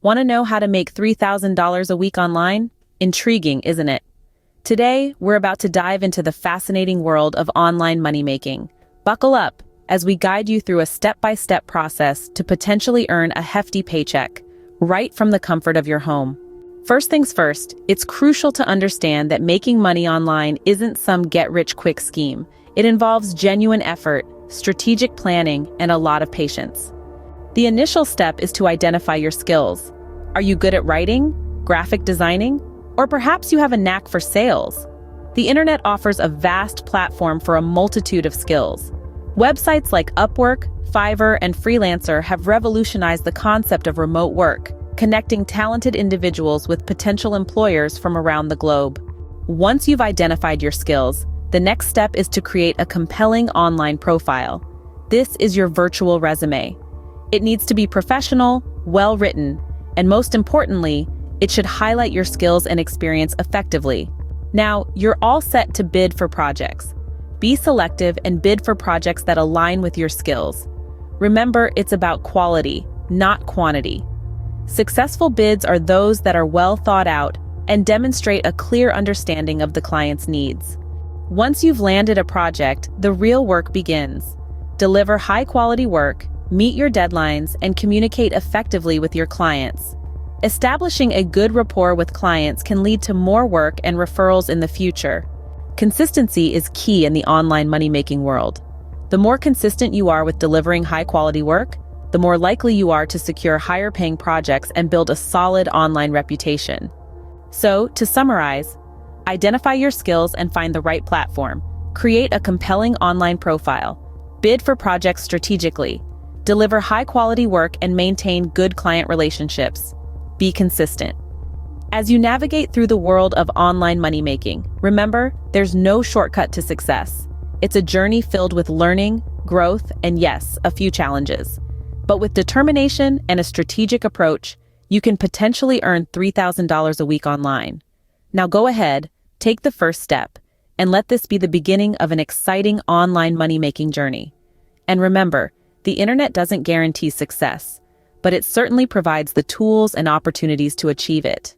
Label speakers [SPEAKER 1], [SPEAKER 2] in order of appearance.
[SPEAKER 1] Want to know how to make $3,000 a week online? Intriguing, isn't it? Today, we're about to dive into the fascinating world of online money making. Buckle up as we guide you through a step-by-step process to potentially earn a hefty paycheck, right from the comfort of your home. First things first, it's crucial to understand that making money online isn't some get-rich-quick scheme. It involves genuine effort, strategic planning, and a lot of patience. The initial step is to identify your skills. Are you good at writing, graphic designing, or perhaps you have a knack for sales? The internet offers a vast platform for a multitude of skills. Websites like Upwork, Fiverr, and Freelancer have revolutionized the concept of remote work, connecting talented individuals with potential employers from around the globe. Once you've identified your skills, the next step is to create a compelling online profile. This is your virtual resume. It needs to be professional, well-written, and most importantly, it should highlight your skills and experience effectively. Now, you're all set to bid for projects. Be selective and bid for projects that align with your skills. Remember, it's about quality, not quantity. Successful bids are those that are well thought out and demonstrate a clear understanding of the client's needs. Once you've landed a project, the real work begins. Deliver high-quality work, meet your deadlines, and communicate effectively with your clients. Establishing a good rapport with clients can lead to more work and referrals in the future. Consistency is key in the online money-making world. The more consistent you are with delivering high-quality work, the more likely you are to secure higher-paying projects and build a solid online reputation. So, to summarize, identify your skills and find the right platform. Create a compelling online profile. Bid for projects strategically. Deliver high-quality work and maintain good client relationships. Be consistent. As you navigate through the world of online money making, remember, there's no shortcut to success. It's a journey filled with learning, growth, and yes, a few challenges. But with determination and a strategic approach, you can potentially earn $3,000 a week online. Now go ahead, take the first step, and let this be the beginning of an exciting online money-making journey. And remember, the internet doesn't guarantee success, but it certainly provides the tools and opportunities to achieve it.